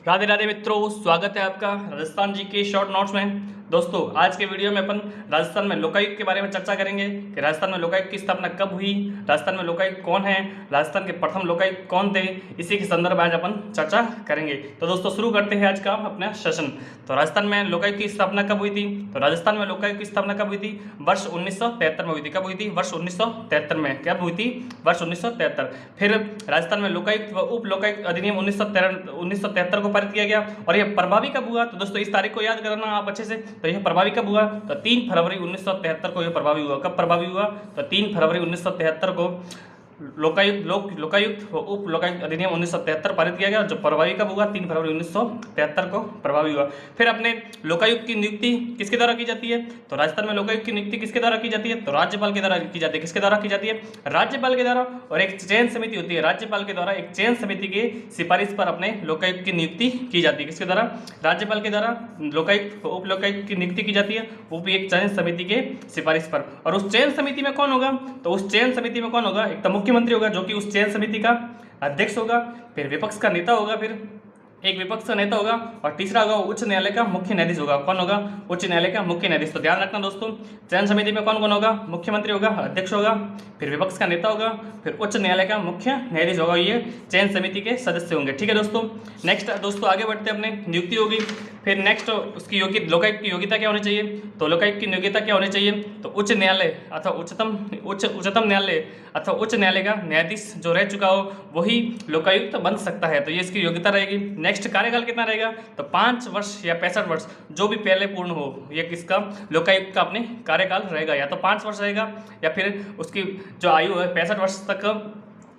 राधे राधे मित्रों, स्वागत है आपका राजस्थान जी के शॉर्ट नोट्स में। दोस्तों, आज के वीडियो में अपन राजस्थान में लोकायुक्त के बारे में चर्चा करेंगे कि राजस्थान में लोकायुक्त की स्थापना कब हुई, राजस्थान में लोकायुक्त कौन है, राजस्थान के प्रथम लोकायुक्त कौन थे, इसी के संदर्भ में आज अपन चर्चा करेंगे। तो दोस्तों, शुरू करते हैं आज का अपना सेशन। तो राजस्थान में लोकायुक्त की स्थापना कब हुई थी? तो राजस्थान में लोकायुक्त की स्थापना कब हुई थी? वर्ष 1973 में हुई थी। कब हुई थी? वर्ष 1973 में। कब हुई थी? वर्ष 1973। फिर राजस्थान में लोकायुक्त व उप लोकायुक्त अधिनियम 1973 को पारित किया गया। और यह प्रभावी कब हुआ? तो दोस्तों, इस तारीख को याद करना आप अच्छे से। तो यह प्रभावी कब हुआ? तो 3 फरवरी 1973 को यह प्रभावी हुआ। कब प्रभावी हुआ? तो 3 फरवरी 1973 को लोकायुक्त व उप लोकायुक्त अधिनियम 1973 पारित किया गया। जो प्रभावी कब हुआ? 3 फरवरी 1973 को प्रभावी हुआ। फिर अपने लोकायुक्त की नियुक्ति किसके द्वारा की जाती है? तो राजस्थान में लोकायुक्त की नियुक्ति किसके द्वारा की जाती है? तो राज्यपाल के द्वारा की जाती है। किसके द्वारा की जाती है? राज्यपाल के द्वारा। और एक चयन समिति होती है, राज्यपाल के द्वारा एक चयन समिति के सिफारिश पर अपने लोकायुक्त की नियुक्ति की जाती है। किसके द्वारा? राज्यपाल के द्वारा लोकायुक्त व उप लोकायुक्त की नियुक्ति की जाती है, वो भी एक चयन समिति के सिफारिश पर। और उस चयन समिति में कौन होगा? तो उस चयन समिति में कौन होगा? एक तो मुख्यमंत्री होगा, जो कि उस चयन समिति का अध्यक्ष होगा। फिर विपक्ष का नेता होगा, फिर एक विपक्ष का नेता होगा, और तीसरा होगा उच्च न्यायालय का मुख्य न्यायाधीश होगा। कौन होगा? उच्च न्यायालय का मुख्य न्यायाधीश। तो ध्यान रखना दोस्तों, चयन समिति में कौन कौन होगा? मुख्यमंत्री होगा, अध्यक्ष होगा, फिर विपक्ष का नेता होगा, फिर उच्च न्यायालय का मुख्य न्यायाधीश होगा। ये चयन समिति के सदस्य होंगे। ठीक है दोस्तों। नेक्स्ट दोस्तों, आगे बढ़ते हैं। अपने नियुक्ति होगी। फिर नेक्स्ट उसकी लोकायुक्त की योग्यता क्या होनी चाहिए? तो लोकायुक्त की योग्यता क्या होनी चाहिए? तो उच्च न्यायालय अथवा उच्चतम न्यायालय अथवा उच्च न्यायालय का न्यायाधीश जो रह चुका हो वही लोकायुक्त बन सकता है। तो ये इसकी योग्यता रहेगी। नेक्स्ट, कार्यकाल कितना रहेगा? तो 5 वर्ष या 65 वर्ष, जो भी पहले पूर्ण हो, ये किसका? लोकायुक्त का अपने कार्यकाल रहेगा। या तो 5 वर्ष रहेगा, या फिर उसकी जो आयु है 65 वर्ष तक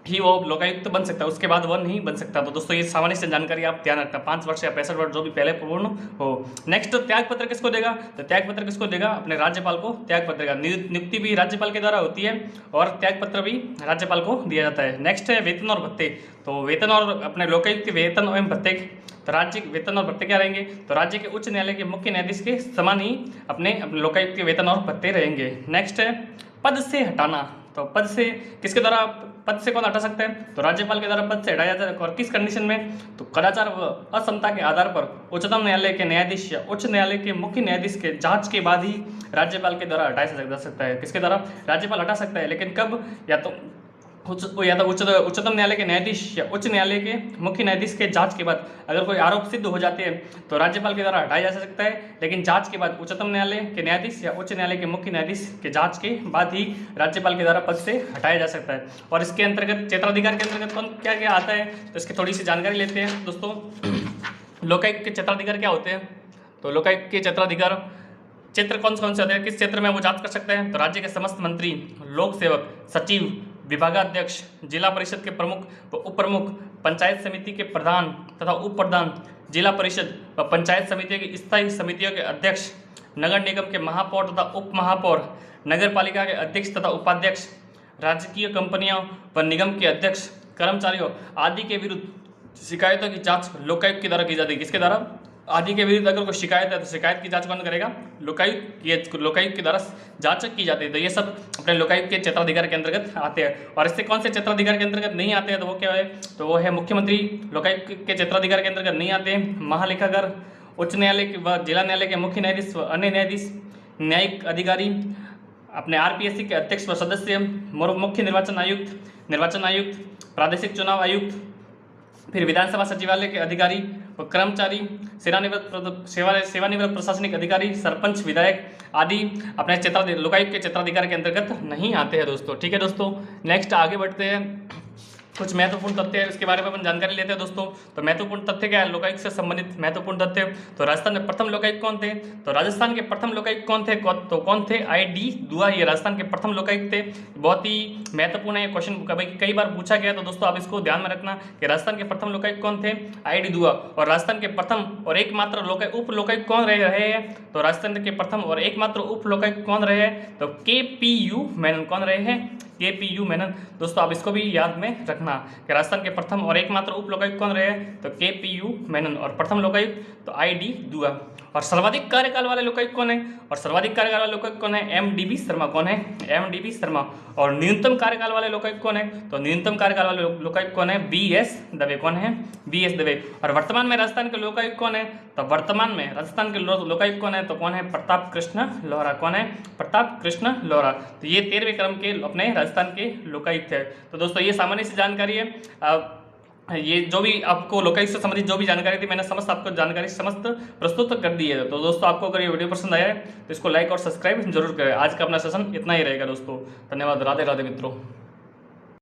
ही वो लोकायुक्त बन सकता है, उसके बाद वह नहीं बन सकता। तो दोस्तों, ये सामान्य से जानकारी आप ध्यान रखना, 5 वर्ष या 65 वर्ष, जो भी पहले पूर्ण हो। नेक्स्ट, त्याग पत्र किसको देगा? तो त्याग पत्र किसको देगा? अपने राज्यपाल को त्याग पत्र देगा। नियुक्ति भी राज्यपाल के द्वारा होती है और त्याग पत्र भी राज्यपाल को दिया जाता है। नेक्स्ट है वेतन और भत्ते। तो वेतन और अपने लोकायुक्त के वेतन एवं भत्ते, तो राज्य के वेतन और भत्ते क्या रहेंगे? तो राज्य के उच्च न्यायालय के मुख्य न्यायाधीश के समान ही अपने लोकायुक्त के वेतन और भत्ते रहेंगे। नेक्स्ट है पद से हटाना। तो पद से किसके द्वारा? पद से कौन हटा सकता है? तो राज्यपाल के द्वारा पद से हटाया जाता है। और किस कंडीशन में? तो कदाचार व असमता के आधार पर उच्चतम न्यायालय के न्यायाधीश या उच्च न्यायालय के मुख्य न्यायाधीश के जांच के बाद ही राज्यपाल के द्वारा हटाया जा सकता है। किसके द्वारा? राज्यपाल हटा सकता है, लेकिन कब? या तो उच्चतम न्यायालय के न्यायाधीश या उच्च न्यायालय के मुख्य न्यायाधीश के जांच के बाद अगर कोई आरोप सिद्ध हो जाते हैं तो राज्यपाल के द्वारा हटाया जा सकता है, लेकिन जांच के बाद उच्चतम न्यायालय के न्यायाधीश या उच्च न्यायालय के मुख्य न्यायाधीश के जांच के बाद ही राज्यपाल के द्वारा पद से हटाया जा सकता है। और इसके अंतर्गत क्षेत्राधिकार के अंतर्गत कौन क्या क्या आता है, तो इसकी थोड़ी सी जानकारी लेते हैं दोस्तों। लोकायुक्त के क्षेत्राधिकार क्या होते हैं? तो लोकायुक्त के क्षेत्राधिकार क्षेत्र कौन से होते हैं? किस क्षेत्र में वो जांच कर सकते हैं? तो राज्य के समस्त मंत्री, लोक सेवक, सचिव, विभागाध्यक्ष, जिला परिषद के प्रमुख व उप प्रमुख, पंचायत समिति के प्रधान तथा उप प्रधान, जिला परिषद व पंचायत समितियों की स्थायी समितियों के अध्यक्ष, नगर निगम के महापौर तथा उप महापौर, नगर पालिका के अध्यक्ष तथा उपाध्यक्ष, राजकीय कंपनियों व निगम के अध्यक्ष, कर्मचारियों आदि के विरुद्ध शिकायतों की जांच लोकायुक्त के द्वारा की जाती है। किसके द्वारा? आदि के विरुद्ध अगर कोई शिकायत है तो शिकायत की जांच कौन करेगा? लोकायुक्त के द्वारा जांच की जाती है। तो ये सब अपने लोकायुक्त के क्षेत्राधिकार के अंतर्गत आते हैं। और इससे कौन से क्षेत्राधिकार के अंतर्गत नहीं आते हैं? तो वो क्या है? तो वो है मुख्यमंत्री। लोकायुक्त के क्षेत्राधिकार के अंतर्गत नहीं आते हैं महालेखाकार, उच्च न्यायालय व जिला न्यायालय के मुख्य न्यायाधीश व अन्य न्यायाधीश, न्यायिक अधिकारी, अपने RPSC के अध्यक्ष व सदस्य, मुख्य निर्वाचन आयुक्त, प्रादेशिक चुनाव आयुक्त, फिर विधानसभा सचिवालय के अधिकारी व कर्मचारी, सेवानिवृत्त प्रशासनिक अधिकारी, सरपंच, विधायक आदि अपने लोकायुक्त के क्षेत्राधिकार के अंतर्गत नहीं आते हैं दोस्तों। ठीक है दोस्तों। नेक्स्ट आगे बढ़ते हैं। कुछ महत्वपूर्ण तथ्य है, उसके बारे में अपन जानकारी लेते हैं दोस्तों। तो महत्वपूर्ण तथ्य क्या है लोकायुक्त से संबंधित? महत्वपूर्ण तथ्य, तो राजस्थान में प्रथम लोकायुक्त कौन थे? तो राजस्थान के प्रथम लोकायुक्त कौन थे? तो कौन थे? ID दुआ, ये राजस्थान के प्रथम लोकायुक्त थे। बहुत ही महत्वपूर्ण है क्वेश्चन, कई बार पूछा गया। तो दोस्तों, आप इसको ध्यान में रखना कि राजस्थान के प्रथम लोकायुक्त कौन थे? ID दुआ। और राजस्थान के प्रथम और एकमात्र उप लोकायुक्त कौन रहे हैं? तो राजस्थान के प्रथम और एकमात्र उप लोकायुक्त कौन रहे हैं? तो KPU मेनन। कौन रहे हैं? KPU मेनन। दोस्तों, आप इसको भी याद में रखना कि राजस्थान के प्रथम और एकमात्र उप लोकायुक्त कौन रहे हैं? तो KPU मेनन। और प्रथम लोकायुक्त तो ID दुआ। और सर्वाधिक कार्यकाल वाले लोकायुक्त कौन है? और सर्वाधिक कार्यकाल वाले लोकायुक्त कौन है? एम.डी.बी. शर्मा। कौन है? एम.डी.बी. शर्मा। और न्यूनतम कार्यकाल वाले लोकायुक्त कौन है? तो न्यूनतम कार्यकाल वाले लोकायुक्त कौन है? बी.एस. दवे। कौन है? बी.एस. दवे। और वर्तमान में राजस्थान के लोकायुक्त कौन है? तो वर्तमान में राजस्थान के लोकायुक्त कौन है? तो कौन है? प्रताप कृष्ण लोहरा। कौन है? प्रताप कृष्ण लोहरा। तो ये 13वें क्रम के अपने राजस्थान के लोकायुक्त है। तो दोस्तों ये सामान्य सी जानकारी है। ये जो भी आपको लोकायुक्त से संबंधित जो भी जानकारी थी मैंने समस्त आपको जानकारी समस्त प्रस्तुत कर दी है। तो दोस्तों आपको अगर ये वीडियो पसंद आया है तो इसको लाइक और सब्सक्राइब जरूर करें। आज का अपना सेशन इतना ही रहेगा दोस्तों। धन्यवाद। राधे राधे मित्रों।